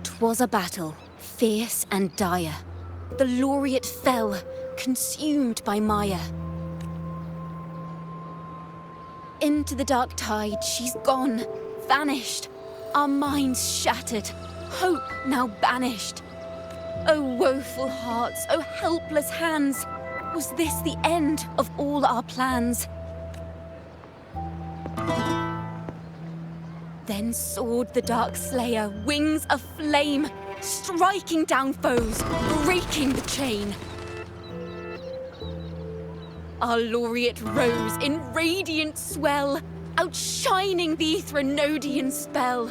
'Twas a battle, fierce and dire. The laureate fell, consumed by mire. Into the dark tide she's gone, vanished. Our minds shattered, hope now banished. O woeful hearts, O helpless hands, was this the end of all our plans? Then soared the dark slayer, wings aflame, striking down foes, breaking the chain. Our laureate rose in radiant swell, outshining the Threnodian spell.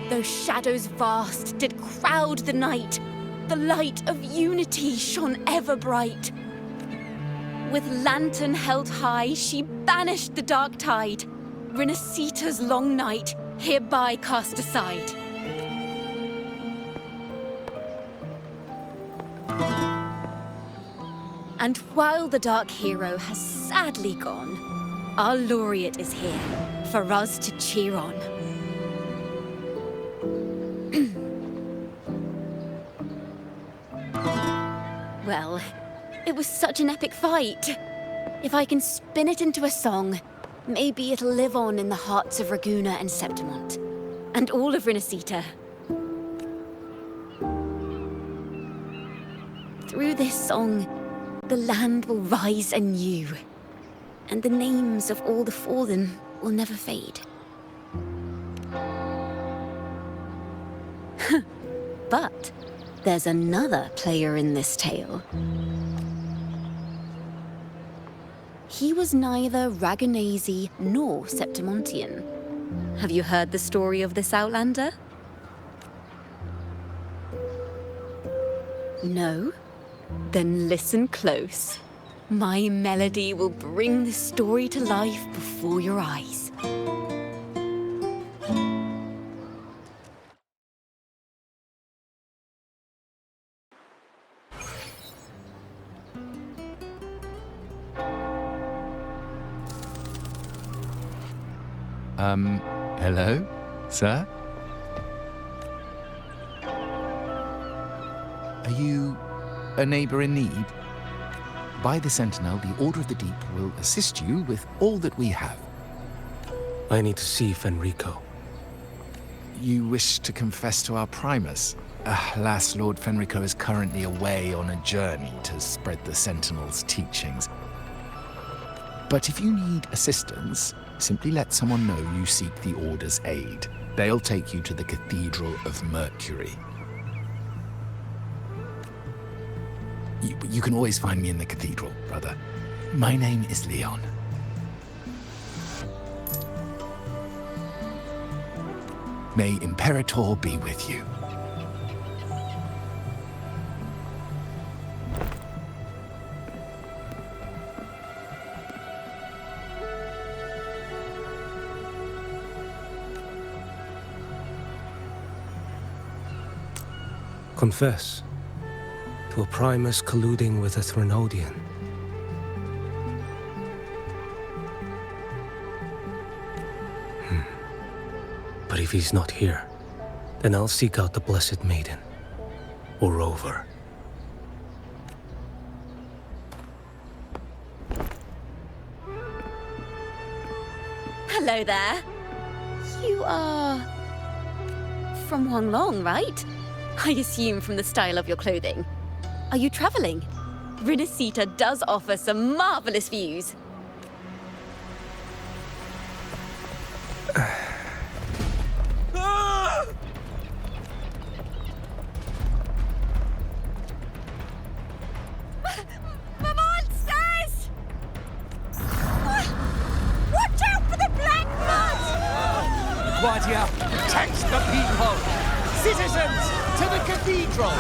Though shadows vast did crowd the night, the light of unity shone ever bright. With lantern held high, she banished the dark tide, Rinasita's long night hereby cast aside. And while the dark hero has sadly gone, our laureate is here for us to cheer on. Well, it was such an epic fight. If I can spin it into a song, maybe it'll live on in the hearts of Raguna and Septimont, and all of Rinasita. Through this song, the land will rise anew, and the names of all the fallen will never fade. But there's another player in this tale. He was neither Raganese nor Septimontian. Have you heard the story of this outlander? No? Then listen close. My melody will bring the story to life before your eyes. Hello, sir? Are you a neighbor in need? By the Sentinel, the Order of the Deep will assist you with all that we have. I need to see Fenrico. You wish to confess to our Primus? Alas, Lord Fenrico is currently away on a journey to spread the Sentinel's teachings. But if you need assistance, simply let someone know you seek the Order's aid. They'll take you to the Cathedral of Mercury. You can always find me in the cathedral, brother. My name is Leon. May Imperator be with you. Confess to a Primus colluding with a Threnodian. But if he's not here, then I'll seek out the Blessed Maiden, or Rover. Hello there. You are from Huanglong, right? I assume from the style of your clothing. Are you traveling? Rinasita does offer some marvelous views. The monsters! Watch out for the black blood! Guardia, protect the people! Citizens, to the cathedral!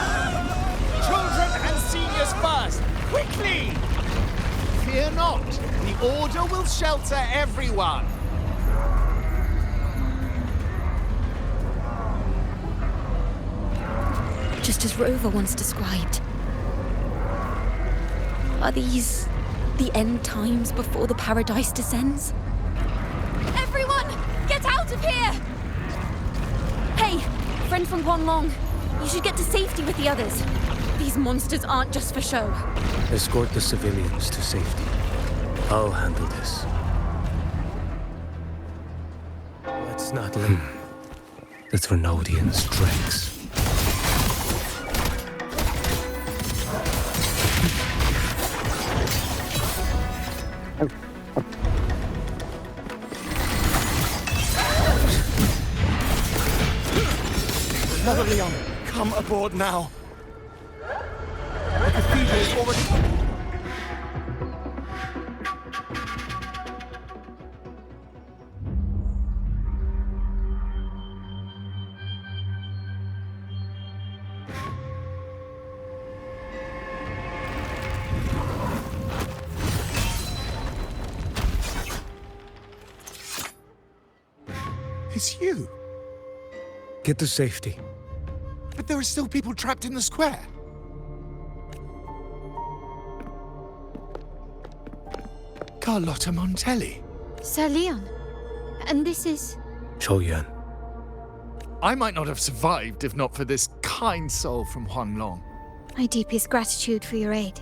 Children and seniors first! Quickly! Fear not, the Order will shelter everyone! Just as Rover once described. Are these the end times before the Paradise descends? out of here! Hey, friend from Huanglong. You should get to safety with the others. These monsters aren't just for show. Escort the civilians to safety. I'll handle this. Let's not let the Thrunodians' dregs. Mother Leon, come aboard now. The cathedral is already... It's you. Get to safety. But there are still people trapped in the square. Carlotta Montelli. Sir Leon. And this is... Zhou Yuan. I might not have survived if not for this kind soul from Huanglong. My deepest gratitude for your aid.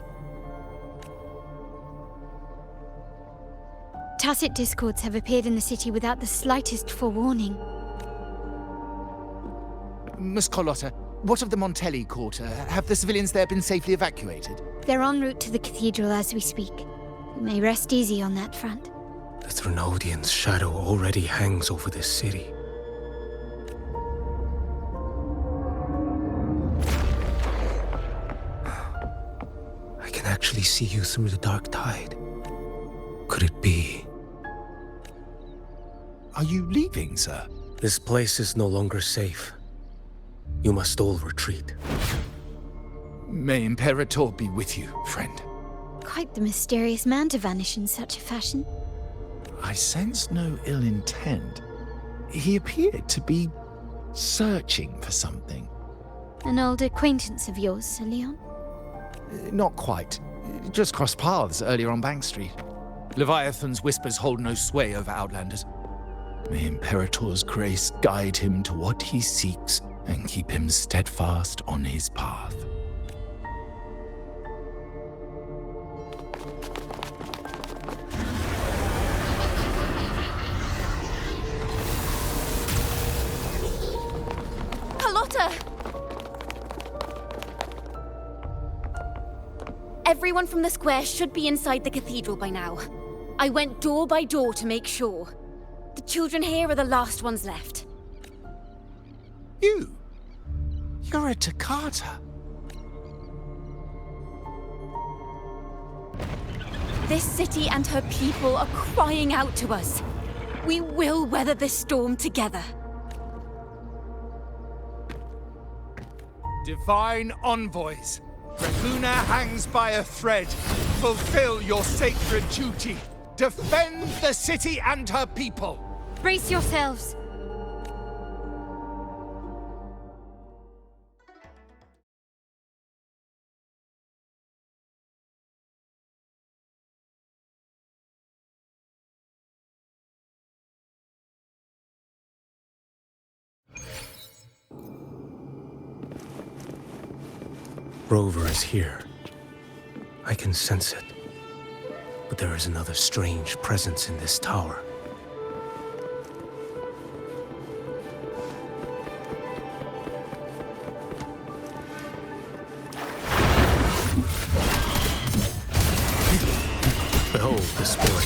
Tacit discords have appeared in the city without the slightest forewarning. Miss Carlotta, what of the Montelli quarter? Have the civilians there been safely evacuated? They're en route to the cathedral as we speak. You may rest easy on that front. The Thrunodians' shadow already hangs over this city. I can actually see you through the dark tide. Could it be? Are you leaving, sir? This place is no longer safe. You must all retreat. May Imperator be with you, friend. Quite the mysterious man to vanish in such a fashion. I sense no ill intent. He appeared to be searching for something. An old acquaintance of yours, Sir Leon? Not quite. Just crossed paths earlier on Bank Street. Leviathan's whispers hold no sway over Outlanders. May Imperator's grace guide him to what he seeks and keep him steadfast on his path. Carlotta! Everyone from the square should be inside the cathedral by now. I went door by door to make sure. The children here are the last ones left. You? You're a Toccata. This city and her people are crying out to us. We will weather this storm together. Divine envoys, Raguna hangs by a thread. Fulfill your sacred duty. Defend the city and her people. Brace yourselves. Rover is here. I can sense it. But there is another strange presence in this tower. Behold the spoil.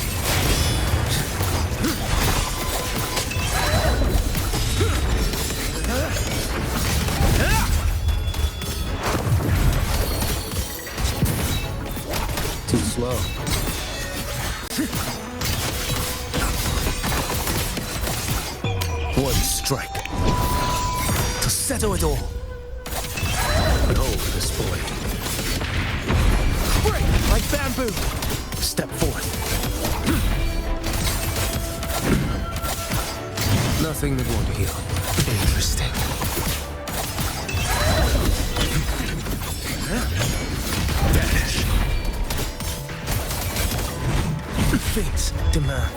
Too slow. One strike to settle it all. Behold the spoil. Break like bamboo. Step forth. Nothing that won't heal. Interesting. Vanish. Fates demand.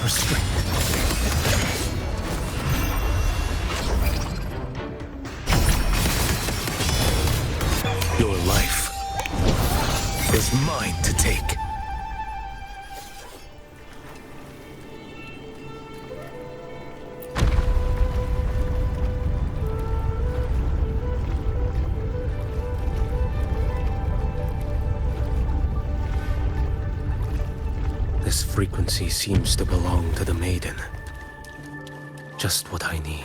restraint. Your life is mine to take. This frequency seems to belong to the Maiden. Just what I need.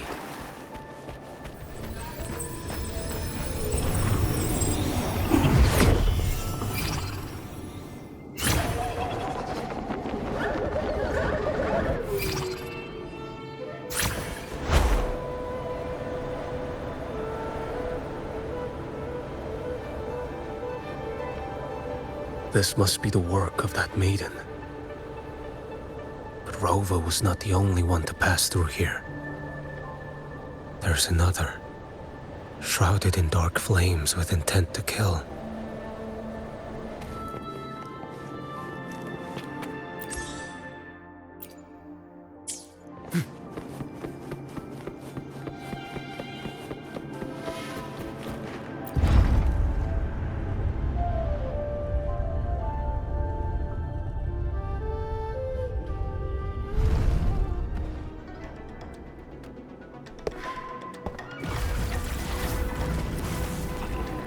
This must be the work of that Maiden. But Rova was not the only one to pass through here. There's another, shrouded in dark flames with intent to kill.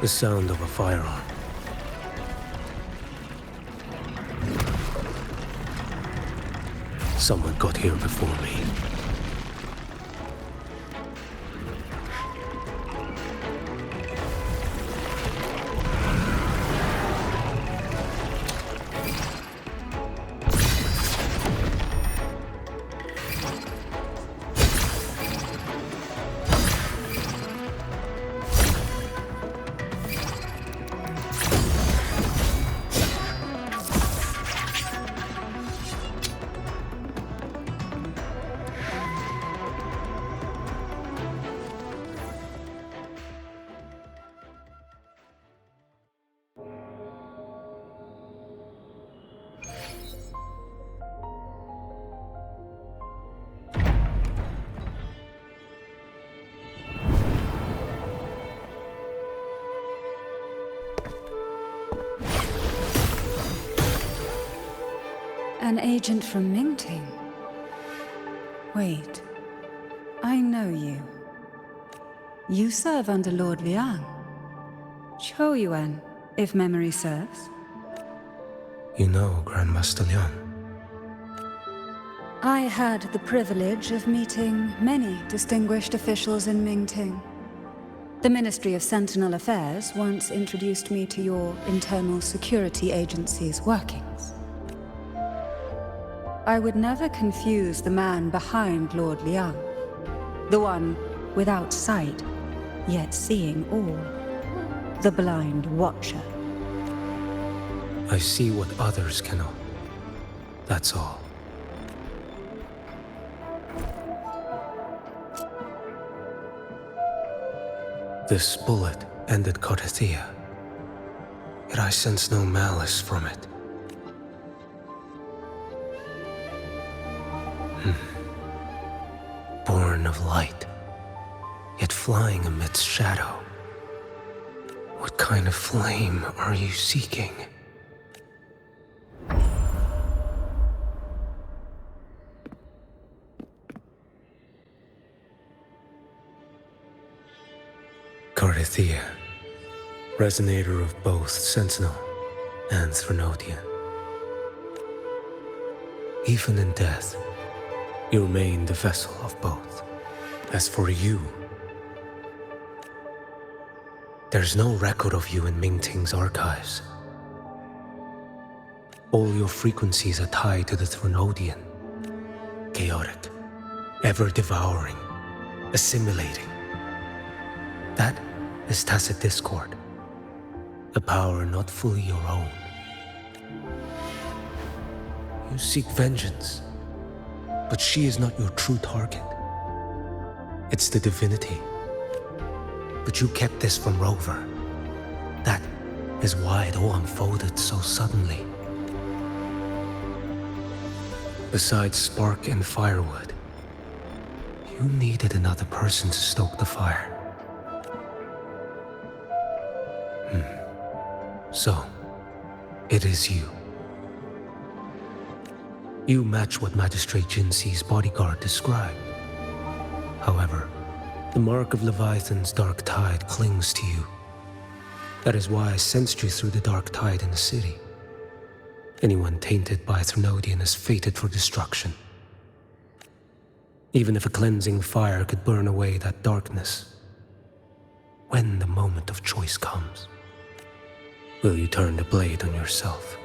The sound of a firearm. Someone got here before me. An agent from Mingting? Wait, I know you. You serve under Lord Liang. Choyuan, if memory serves. You know Grandmaster Liang. I had the privilege of meeting many distinguished officials in Mingting. The Ministry of Sentinel Affairs once introduced me to your internal security agency's workings. I would never confuse the man behind Lord Liang, the one without sight, yet seeing all, the blind watcher. I see what others cannot. That's all. This bullet ended Carthia, yet I sense no malice from it. Born of light, yet flying amidst shadow. What kind of flame are you seeking? Carthia, resonator of both Sentinel and Threnodian. Even in death, you remain the vessel of both. As for you, there's no record of you in Mingting's archives. All your frequencies are tied to the Threnodian. Chaotic, ever-devouring, assimilating. That is tacit discord, a power not fully your own. You seek vengeance, but she is not your true target. It's the divinity. But you kept this from Rover. That is why it all unfolded so suddenly. besides spark and firewood, you needed another person to stoke the fire. So, it is you. You match what Magistrate Jinxi's bodyguard described. However, the mark of Leviathan's dark tide clings to you. That is why I sensed you through the dark tide in the city. Anyone tainted by Threnodian is fated for destruction. Even if a cleansing fire could burn away that darkness, when the moment of choice comes, will you turn the blade on yourself?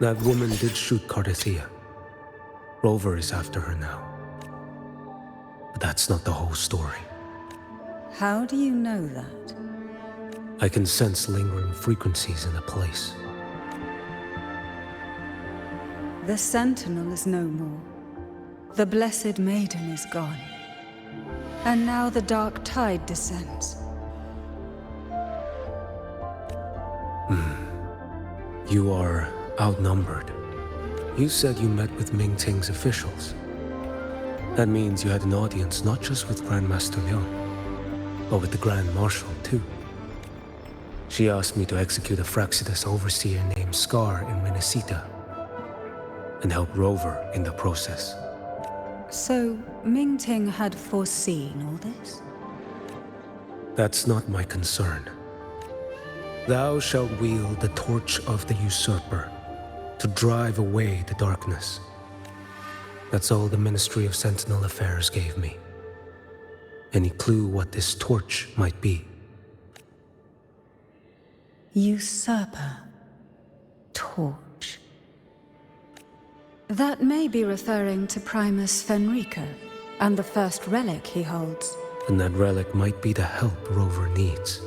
That woman did shoot Cardathia. Rover is after her now. But that's not the whole story. How do you know that? I can sense lingering frequencies in a place. The Sentinel is no more. The Blessed Maiden is gone. And now the dark tide descends. You are outnumbered. You said you met with Mingting's officials. That means you had an audience not just with Grandmaster Liang, but with the Grand Marshal too. She asked me to execute a Fraxidus overseer named Scar in Minnesota, and help Rover in the process. So, Mingting had foreseen all this? That's not my concern. Thou shalt wield the torch of the usurper to drive away the darkness. That's all the Ministry of Sentinel Affairs gave me. Any clue what this torch might be? Usurper. Torch. That may be referring to Primus Fenrico and the first relic he holds. And that relic might be the help Rover needs.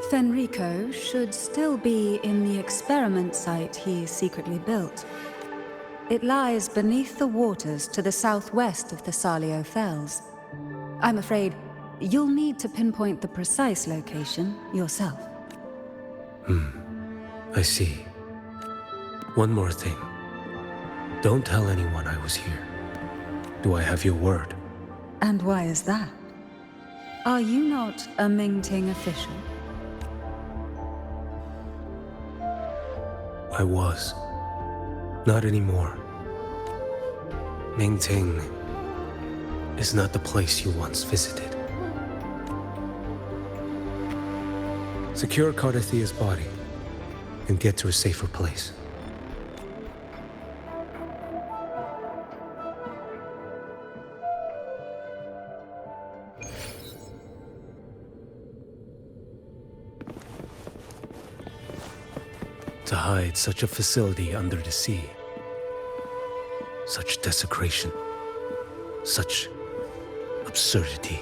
Fenrico should still be in the experiment site he secretly built. It lies beneath the waters to the southwest of the Salio Fells. I'm afraid you'll need to pinpoint the precise location yourself. I see. One more thing. Don't tell anyone I was here. Do I have your word? And why is that? Are you not a Mingting official? I was. Not anymore. Mingting is not the place you once visited. Secure Cardathia's body and get to a safer place. To hide such a facility under the sea. Such desecration. Such absurdity.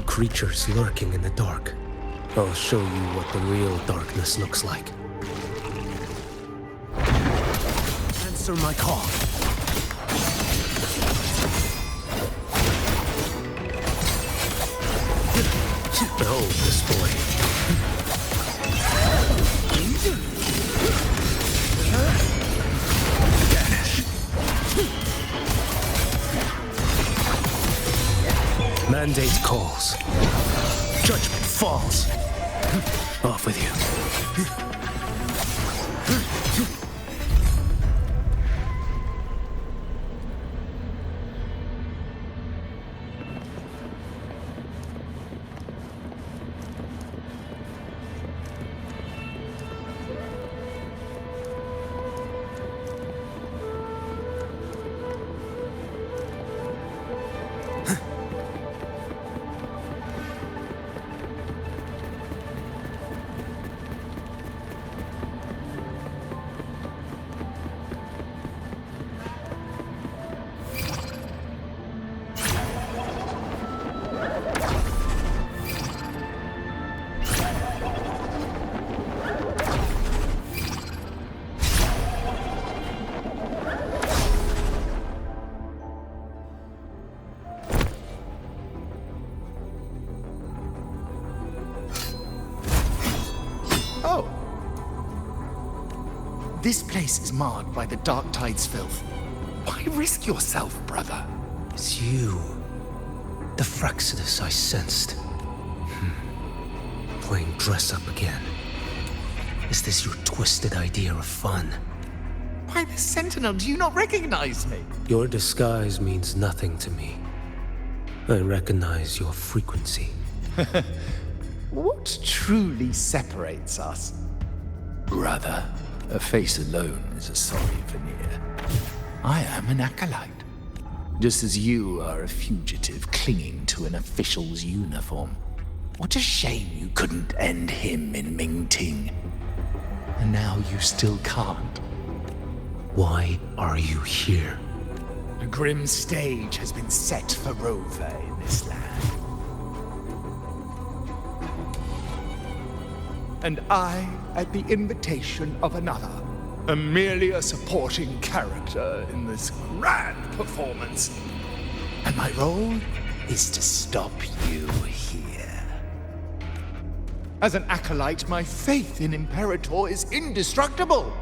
Creatures lurking in the dark. I'll show you what the real darkness looks like. Answer my call. Behold this boy. Mandate calls. Judgment falls. Off with you. This place is marred by the Dark Tide's filth. Why risk yourself, brother? It's you. The Fraxidus I sensed. Playing dress-up again. Is this your twisted idea of fun? Why, the Sentinel, do you not recognize me? Your disguise means nothing to me. I recognize your frequency. What truly separates us? Brother, a face alone is a sorry veneer. I am an acolyte. Just as you are a fugitive clinging to an official's uniform. What a shame you couldn't end him in Mingting. And now you still can't. Why are you here? A grim stage has been set for Rover in this land. And I, at the invitation of another, am merely a supporting character in this grand performance. And my role is to stop you here. As an acolyte, my faith in Imperator is indestructible,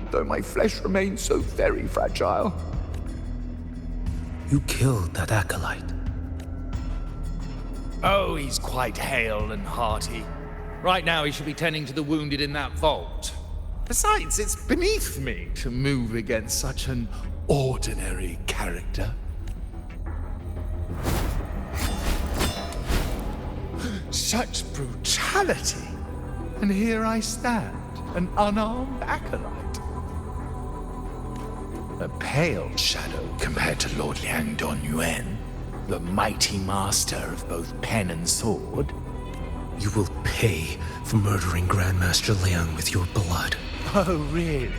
though my flesh remains so very fragile. You killed that acolyte. Oh, he's quite hale and hearty. Right now he should be tending to the wounded in that vault. Besides, it's beneath me to move against such an ordinary character. Such brutality! And here I stand, an unarmed acolyte. A pale shadow compared to Lord Liang Donyuan, the mighty master of both pen and sword. You will pay for murdering Grandmaster Liang with your blood. Oh, really?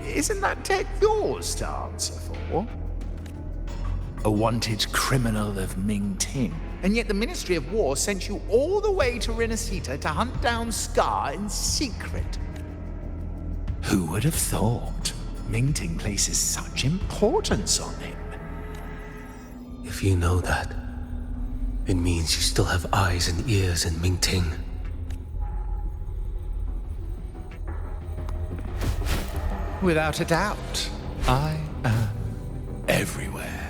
Isn't that debt yours to answer for? A wanted criminal of Mingting. And yet the Ministry of War sent you all the way to Renacita to hunt down Scar in secret. Who would have thought Mingting places such importance on him? If you know that, it means you still have eyes and ears in Mingting. Without a doubt, I am everywhere.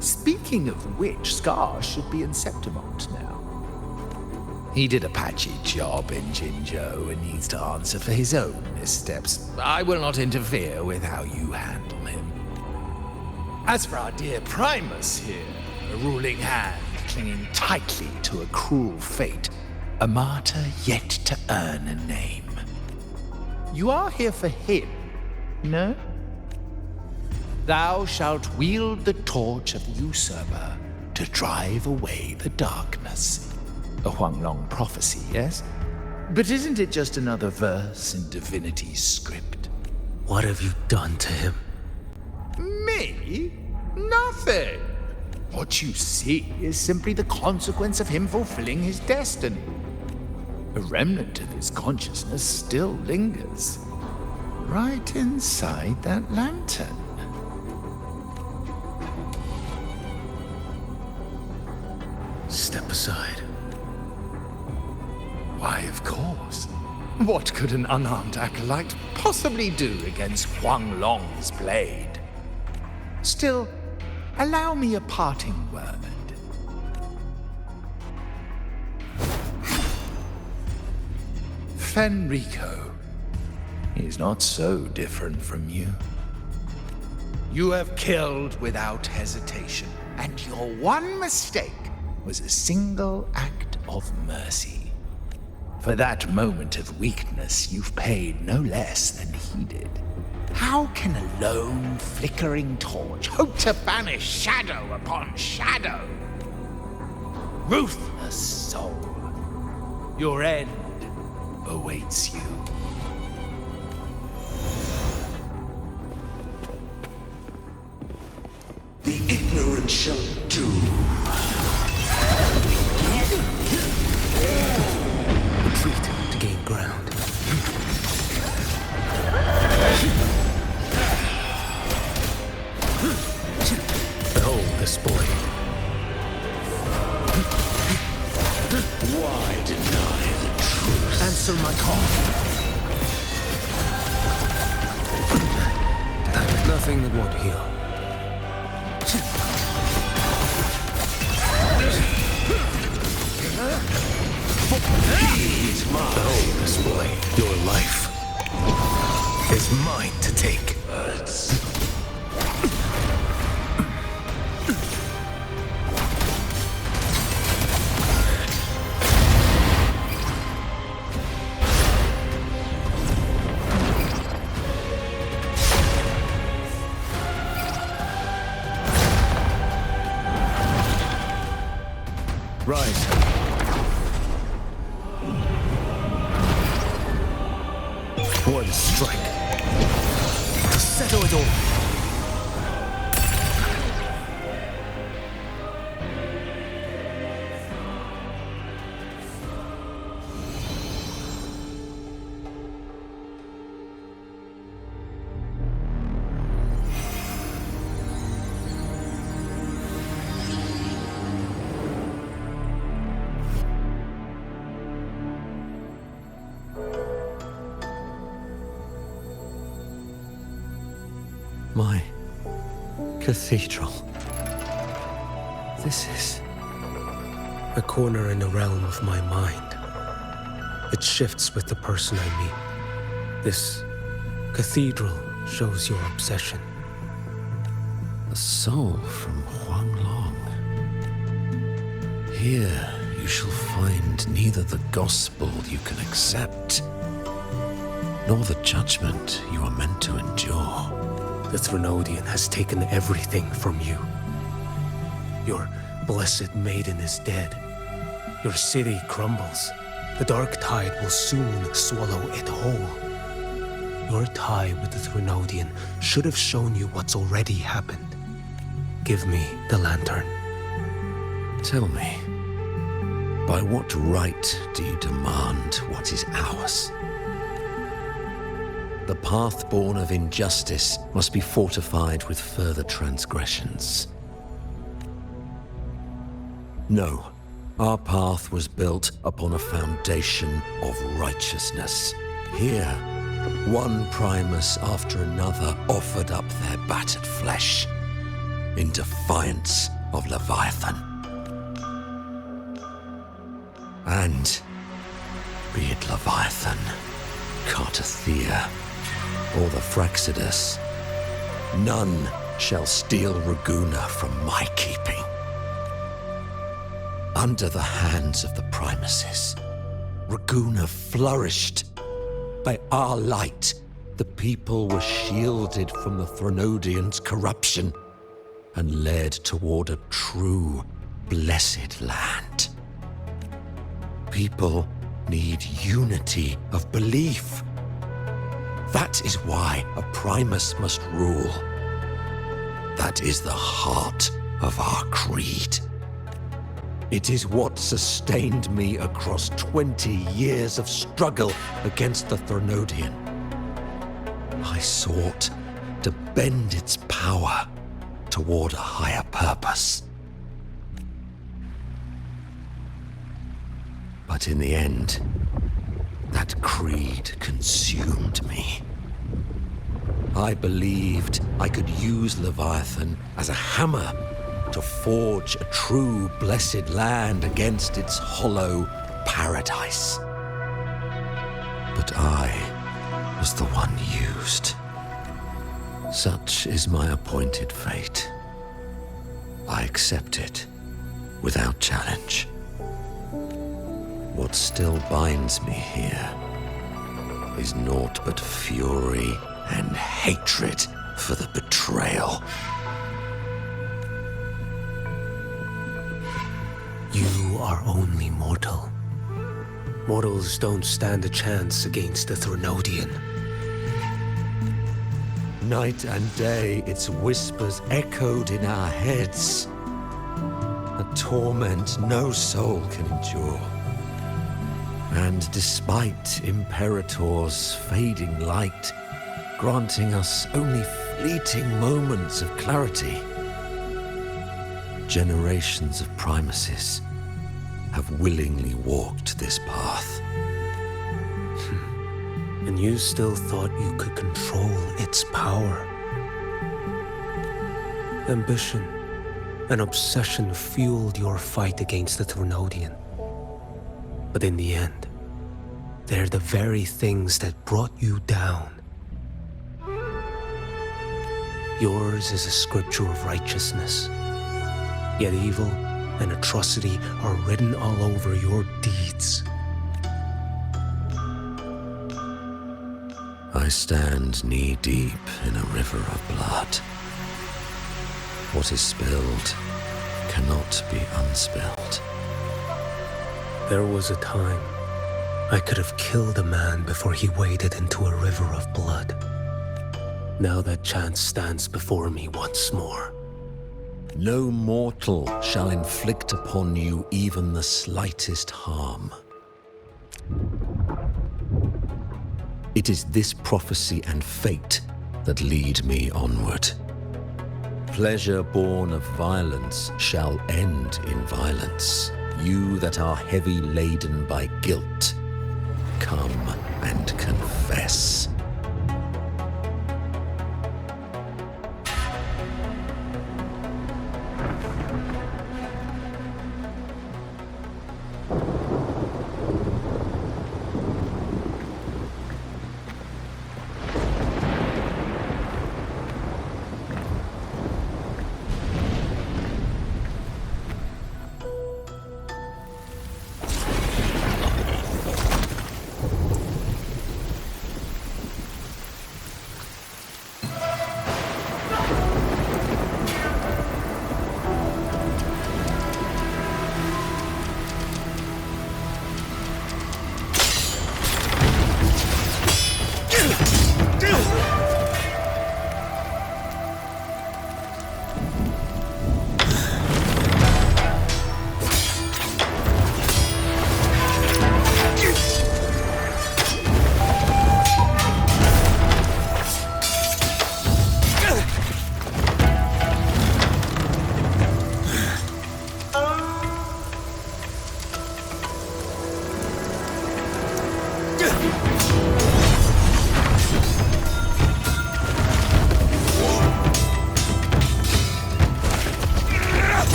Speaking of which, Scar should be in Septimont now. He did a patchy job in Jinzhou and needs to answer for his own missteps. I will not interfere with how you handle him. As for our dear Primus here, a ruling hand clinging tightly to a cruel fate, a martyr yet to earn a name. You are here for him, no? Thou shalt wield the torch of the usurper to drive away the darkness. A Huanglong prophecy, yes? But isn't it just another verse in Divinity's script? What have you done to him? Me? Nothing. What you see is simply the consequence of him fulfilling his destiny. A remnant of his consciousness still lingers, right inside that lantern. Step aside. Why, of course. What could an unarmed acolyte possibly do against Huanglong's blade? Still, allow me a parting word. Fenrico is not so different from you. You have killed without hesitation, and your one mistake was a single act of mercy. For that moment of weakness, you've paid no less than he did. How can a lone, flickering torch hope to banish shadow upon shadow? Ruthless soul, your end awaits you. The ignorant shall do. Retreat to gain ground. Behold this boy. Why deny the truth? Answer my call. nothing that won't heal. Oh, display. Your life is mine to take. Rise. One strike to settle it all. My cathedral. This is A corner in the realm of my mind. It shifts with the person I meet. This cathedral shows your obsession. a soul from Huanglong. Here you shall find neither the gospel you can accept, nor the judgment you are meant to endure. The Threnodian has taken everything from you. Your blessed maiden is dead. Your city crumbles. The dark tide will soon swallow it whole. Your tie with the Threnodian should have shown you what's already happened. Give me the lantern. Tell me, by what right do you demand what is ours? The path born of injustice must be fortified with further transgressions. No, our path was built upon a foundation of righteousness. Here, one Primus after another offered up their battered flesh in defiance of Leviathan. And be it Leviathan, Cartathea, or the Fraxidus, none shall steal Raguna from my keeping. Under the hands of the Primuses, Raguna flourished. By our light, the people were shielded from the Threnodians' corruption and led toward a true, blessed land. People need unity of belief. That is why a Primus must rule. That is the heart of our creed. It is what sustained me across 20 years of struggle against the Threnodian. I sought to bend its power toward a higher purpose. But in the end, that creed consumed me. I believed I could use Leviathan as a hammer to forge a true blessed land against its hollow paradise. But I was the one used. Such is my appointed fate. I accept it without challenge. What still binds me here is naught but fury and hatred for the betrayal. You are only mortal. Mortals don't stand a chance against the Threnodian. Night and day, its whispers echoed in our heads. A torment no soul can endure. And despite Imperator's fading light, granting us only fleeting moments of clarity, generations of Primuses have willingly walked this path. And you still thought you could control its power? Ambition and obsession fueled your fight against the Thrunodian. But in the end, they're the very things that brought you down. Yours is a scripture of righteousness, yet evil and atrocity are written all over your deeds. I stand knee-deep in a river of blood. What is spilled cannot be unspilled. There was a time I could have killed a man before he waded into a river of blood. Now that chance stands before me once more. No mortal shall inflict upon you even the slightest harm. It is this prophecy and fate that lead me onward. Pleasure born of violence shall end in violence. You that are heavy laden by guilt, come and confess.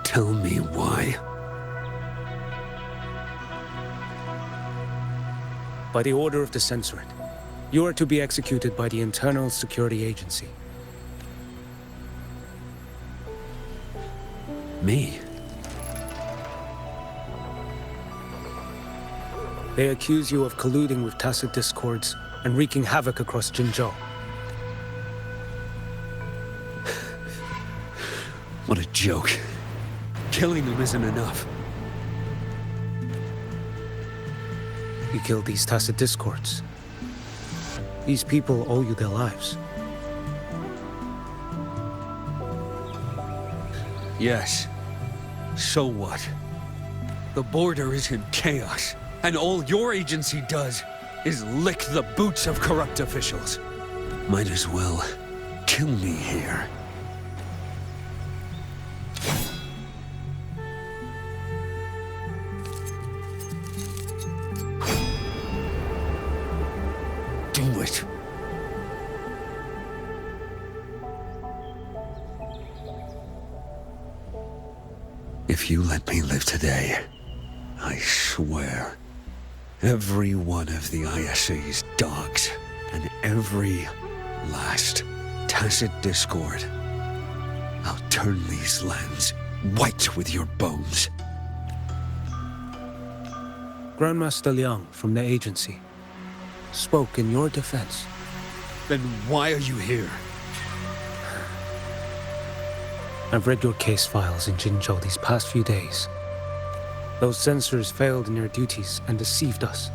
Tell me why. By the order of the Censorate, you are to be executed by the Internal Security Agency. Me? They accuse you of colluding with Tacet Discords and wreaking havoc across Jinzhou. What a joke. Killing them isn't enough. You killed these Tacet Discords. These people owe you their lives. Yes. So what? The border is in chaos, and all your agency does is lick the boots of corrupt officials. Might as well kill me here. Do it. If you let me live today, I swear, every one of the ISA's dogs and every last Tacet Discord, I'll turn these lands white with your bones. Grandmaster Liang from the agency spoke in your defense. Then why are you here? I've read your case files in Jinzhou these past few days. Those censors failed in their duties and deceived us.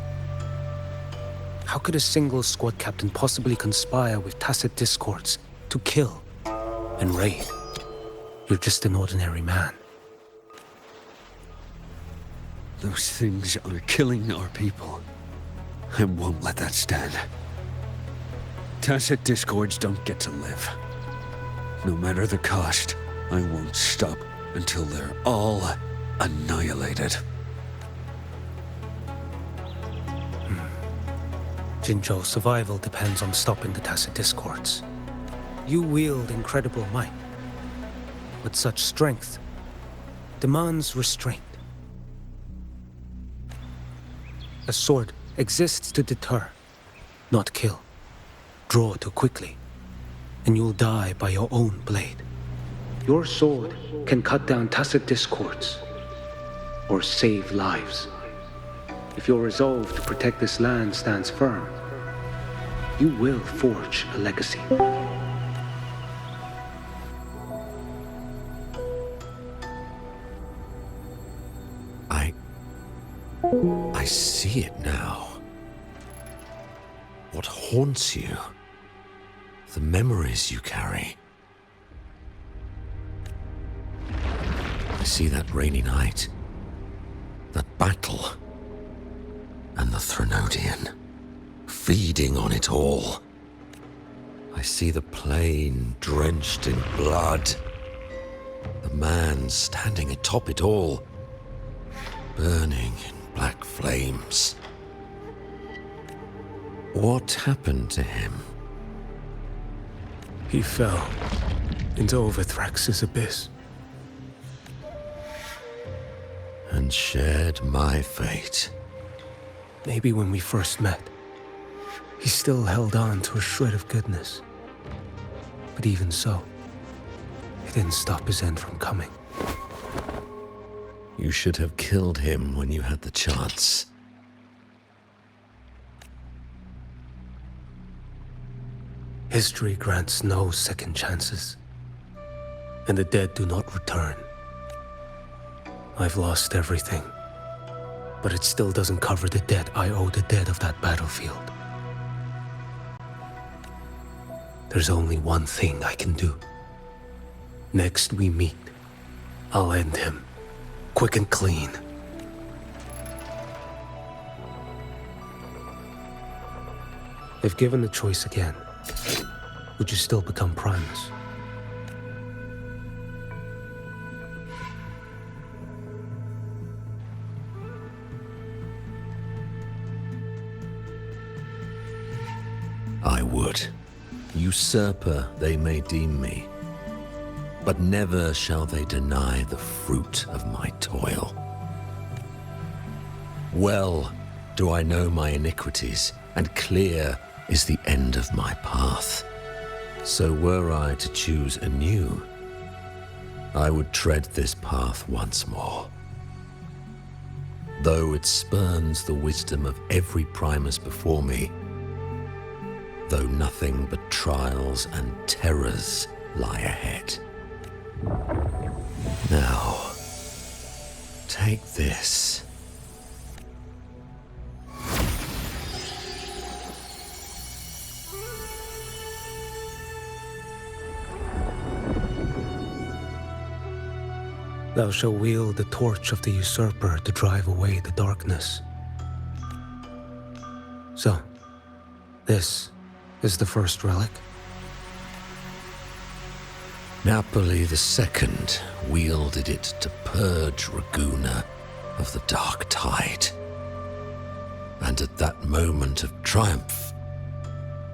How could a single squad captain possibly conspire with tacit discords to kill and raid? You're just an ordinary man. Those things are killing our people. I won't let that stand. Tacit discords don't get to live. No matter the cost, I won't stop until they're all annihilated. Jinzhou's survival depends on stopping the tacit discords. You wield incredible might, but such strength demands restraint. A sword exists to deter, not kill. Draw too quickly, and you'll die by your own blade. Your sword can cut down tacit discords, or save lives. If your resolve to protect this land stands firm, you will forge a legacy. I see it now. What haunts you? The memories you carry. I see that rainy night, that battle, and the Threnodian, feeding on it all. I see the plain drenched in blood, the man standing atop it all, burning in black flames. What happened to him? He fell into Overthrax's abyss. And shared my fate. Maybe when we first met, he still held on to a shred of goodness. But even so, it didn't stop his end from coming. You should have killed him when you had the chance. History grants no second chances, and the dead do not return. I've lost everything, but it still doesn't cover the debt I owe the dead of that battlefield. There's only one thing I can do. Next we meet, I'll end him, quick and clean. If given the choice again, would you still become Primus? I would. Usurper they may deem me, but never shall they deny the fruit of my toil. Well do I know my iniquities, and clear is the end of my path. So were I to choose anew, I would tread this path once more. Though it spurns the wisdom of every Primus before me, though nothing but trials and terrors lie ahead. Now, take this. Thou shalt wield the torch of the usurper to drive away the darkness. So, this is the first relic? Napoli II wielded it to purge Raguna of the dark tide. And at that moment of triumph,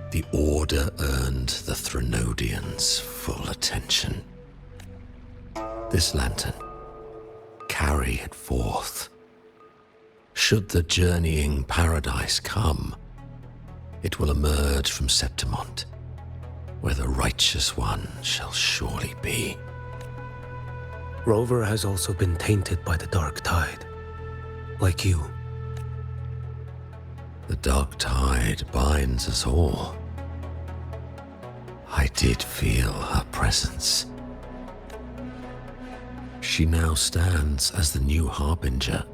the Order earned the Threnodians full attention. This lantern, carry it forth. Should the journeying paradise come, it will emerge from Septimont, where the righteous one shall surely be. Rover has also been tainted by the dark tide, like you. The dark tide binds us all. I did feel her presence. She now stands as the new Harbinger,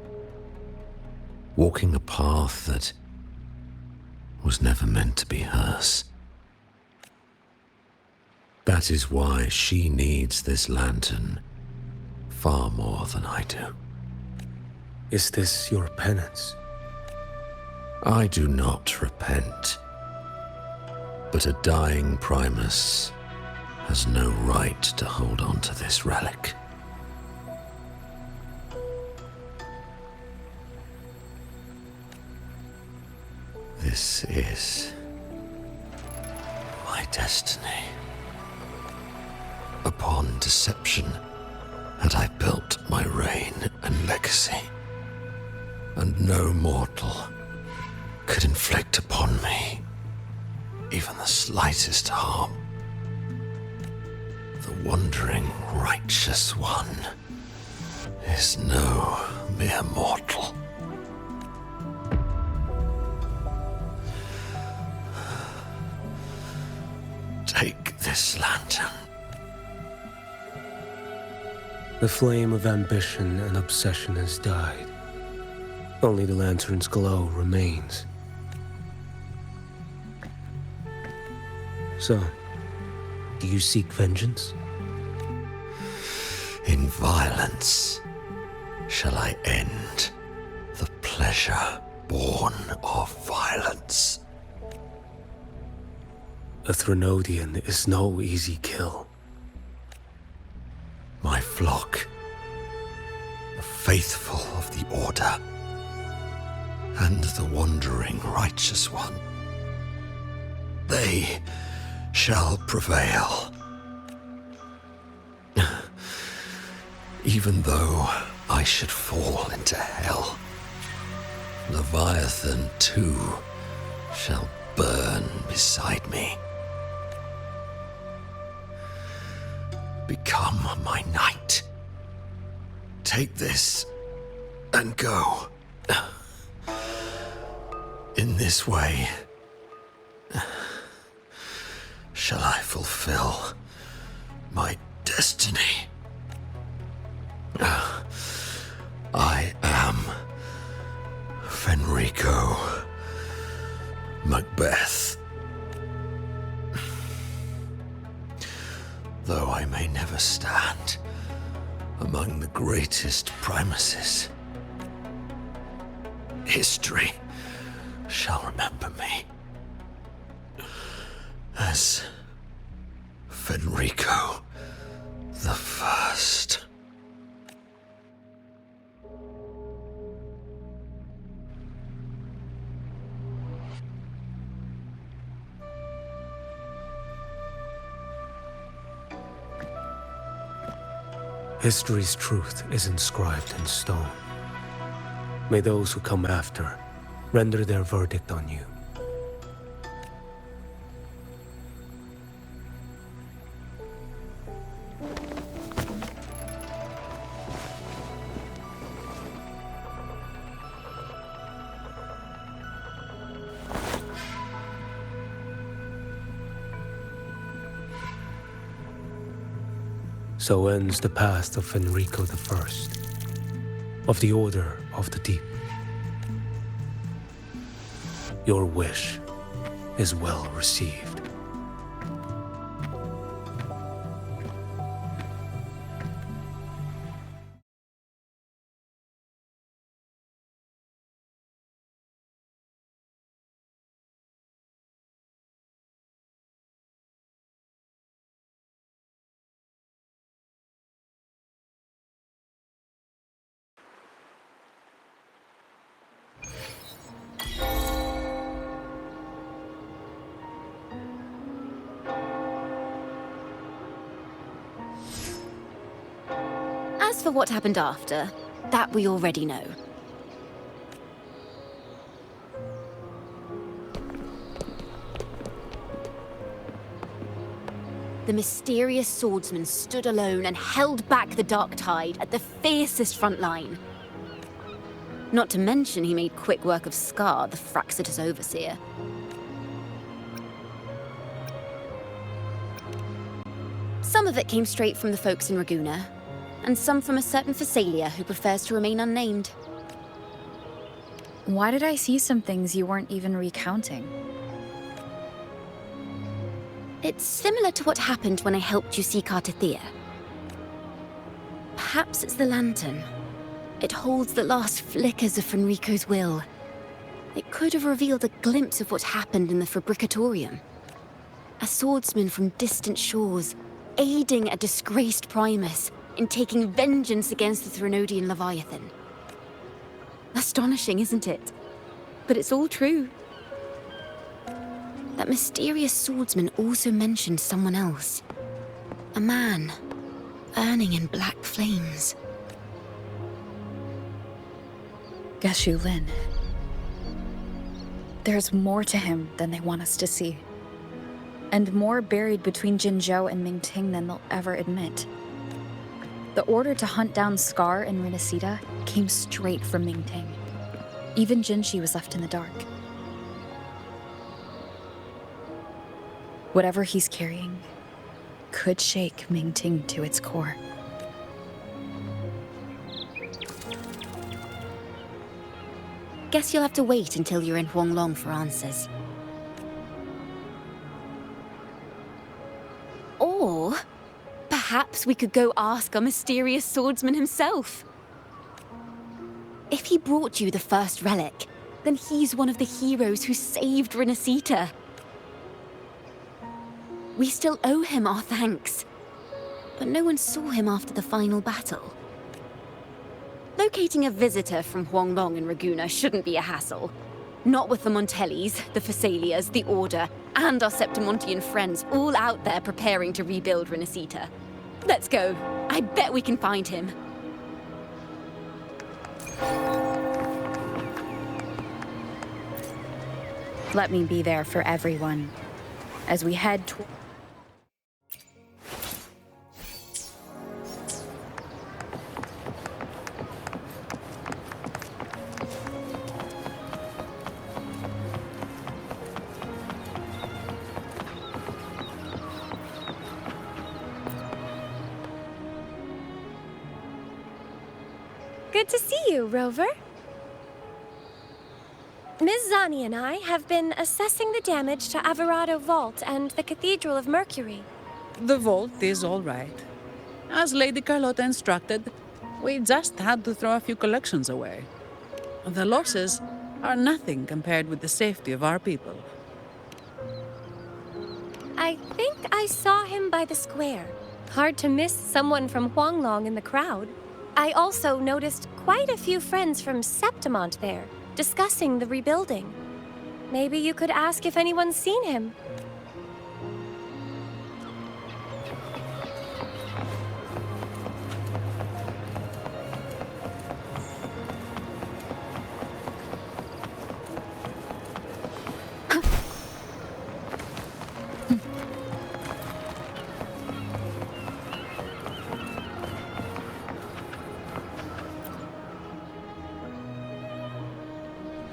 walking a path that was never meant to be hers. That is why she needs this lantern far more than I do. Is this your penance? I do not repent, but a dying Primus has no right to hold on to this relic. This is my destiny. Upon deception had I built my reign and legacy, and no mortal could inflict upon me even the slightest harm. The wandering righteous one is no mere mortal. Take this lantern. The flame of ambition and obsession has died. Only the lantern's glow remains. So, do you seek vengeance? In violence shall I end the pleasure born of violence. A Threnodian is no easy kill. My flock, the faithful of the Order, and the wandering righteous one, they shall prevail. Even though I should fall into hell, Leviathan too shall burn beside me. Become my knight. Take this and go. In this way, shall I fulfill my destiny. I am Fenrico Macbeth. Though I may never stand among the greatest Primuses, history shall remember me as Fenrico the First. History's truth is inscribed in stone. May those who come after render their verdict on you. So ends the past of Fenrico I, of the Order of the Deep. Your wish is well received. As for what happened after, that we already know. The mysterious swordsman stood alone and held back the Dark Tide at the fiercest front line. Not to mention he made quick work of Scar, the Fraxidus overseer. Some of it came straight from the folks in Raguna, and some from a certain Phasalia who prefers to remain unnamed. Why did I see some things you weren't even recounting? It's similar to what happened when I helped you seek Artathea. Perhaps it's the lantern. It holds the last flickers of Fenrico's will. It could have revealed a glimpse of what happened in the Fabricatorium. A swordsman from distant shores, aiding a disgraced Primus in taking vengeance against the Threnodian Leviathan. Astonishing, isn't it? But it's all true. That mysterious swordsman also mentioned someone else. A man, burning in black flames. Geshu Lin. There's more to him than they want us to see. And more buried between Jinzhou and Mingting than they'll ever admit. The order to hunt down Scar and Renacita came straight from Mingting. Even Jinshi was left in the dark. Whatever he's carrying could shake Mingting to its core. Guess you'll have to wait until you're in Huanglong for answers. Or perhaps we could go ask our mysterious swordsman himself. If he brought you the first relic, then he's one of the heroes who saved Renacita. We still owe him our thanks, but no one saw him after the final battle. Locating a visitor from Huanglong and Raguna shouldn't be a hassle. Not with the Montellis, the Phasalias, the Order, and our Septimontian friends all out there preparing to rebuild Renacita. Let's go. I bet we can find him. Let me be there for everyone as we head toward. Good to see you, Rover. Ms. Zani and I have been assessing the damage to Averado Vault and the Cathedral of Mercury. The vault is all right. As Lady Carlotta instructed, we just had to throw a few collections away. The losses are nothing compared with the safety of our people. I think I saw him by the square. Hard to miss someone from Huanglong in the crowd. I also noticed quite a few friends from Septimont there, discussing the rebuilding. Maybe you could ask if anyone's seen him.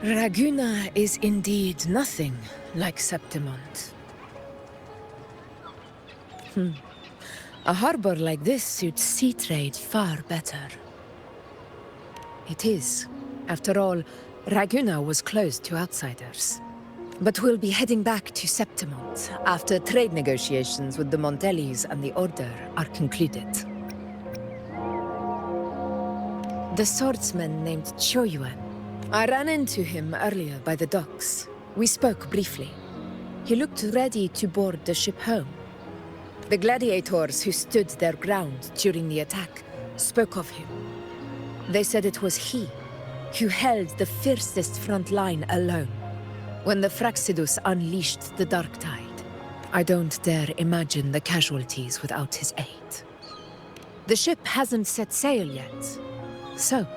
Raguna is indeed nothing like Septimont. A harbor like this suits sea trade far better. It is. After all, Raguna was closed to outsiders. But we'll be heading back to Septimont after trade negotiations with the Montellis and the Order are concluded. The swordsman named Choyuan. I ran into him earlier by the docks. We spoke briefly. He looked ready to board the ship home. The gladiators who stood their ground during the attack spoke of him. They said it was he who held the fiercest front line alone when the Fraxidus unleashed the Dark Tide. I don't dare imagine the casualties without his aid. The ship hasn't set sail yet, so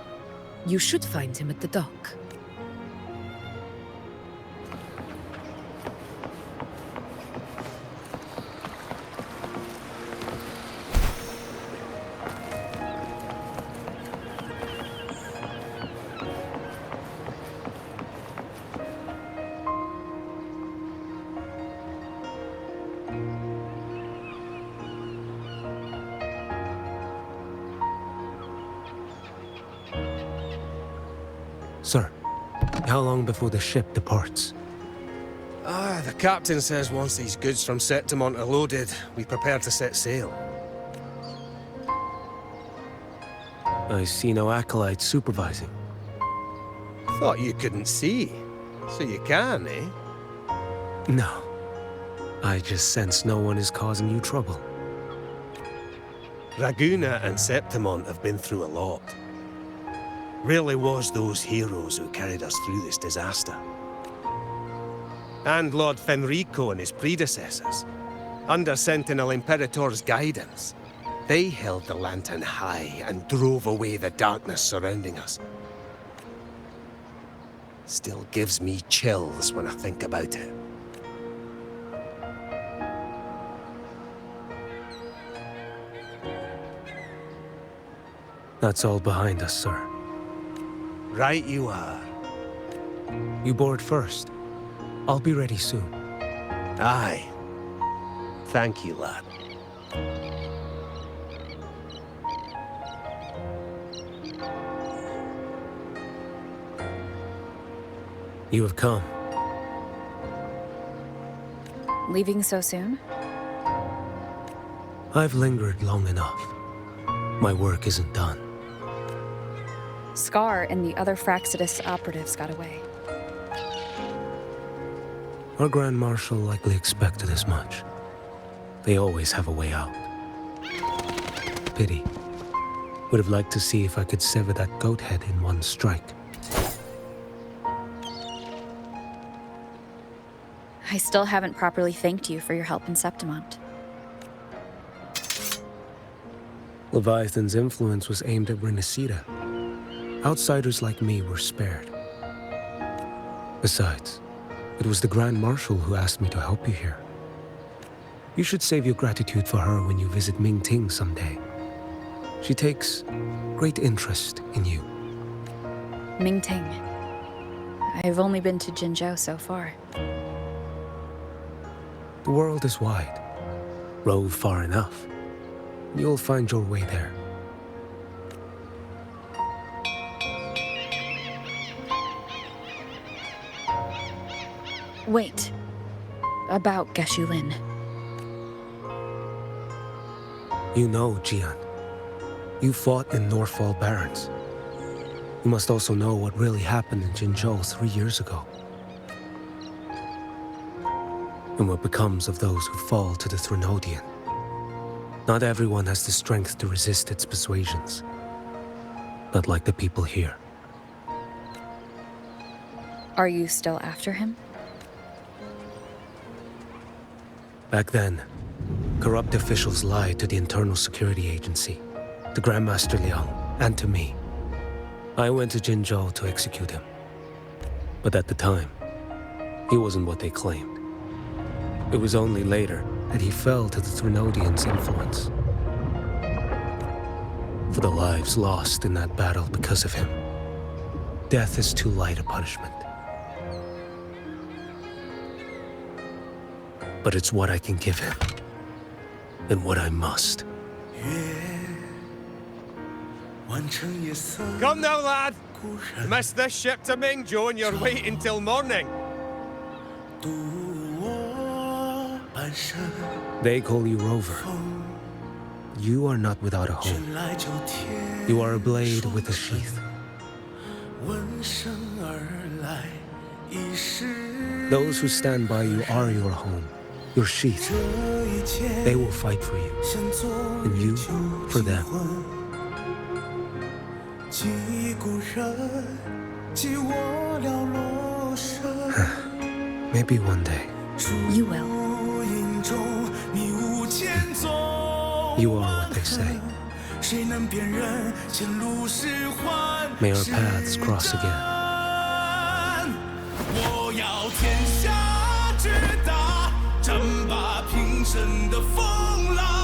you should find him at the dock. Sir, how long before the ship departs? The captain says once these goods from Septimont are loaded, we prepare to set sail. I see no acolytes supervising. Thought you couldn't see. So you can, eh? No. I just sense no one is causing you trouble. Raguna and Septimont have been through a lot. Rarely was those heroes who carried us through this disaster. And Lord Fenrico and his predecessors, under Sentinel Imperator's guidance, they held the lantern high and drove away the darkness surrounding us. Still gives me chills when I think about it. That's all behind us, sir. Right you are. You board first. I'll be ready soon. Aye. Thank you, lad. You have come. Leaving so soon? I've lingered long enough. My work isn't done. Scar and the other Fraxidus operatives got away. Our Grand Marshal likely expected as much. They always have a way out. Pity. Would have liked to see if I could sever that goat head in one strike. I still haven't properly thanked you for your help in Septimont. Leviathan's influence was aimed at Renacida. Outsiders like me were spared. Besides, it was the Grand Marshal who asked me to help you here. You should save your gratitude for her when you visit Mingting someday. She takes great interest in you. Mingting. I've only been to Jinzhou so far. The world is wide. Rove far enough. You'll find your way there. Wait. About Geshu Lin. You know, Jian. You fought in Northfall Barrens. You must also know what really happened in Jinzhou 3 years ago. And what becomes of those who fall to the Threnodian. Not everyone has the strength to resist its persuasions. Not like the people here. Are you still after him? Back then, corrupt officials lied to the Internal Security Agency, to Grandmaster Liang, and to me. I went to Jinzhou to execute him. But at the time, he wasn't what they claimed. It was only later that he fell to the Threnodians' influence. For the lives lost in that battle because of him, death is too light a punishment. But it's what I can give him, and what I must. Come now, lad! Miss this ship to Mingzhou and you're waiting till morning. They call you Rover. You are not without a home. You are a blade with a sheath. Those who stand by you are your home, your sheath. They will fight for you, and you for them. Maybe one day. You will. You are what they say. May our paths cross again. 我要天下之大，战罢平生的风浪。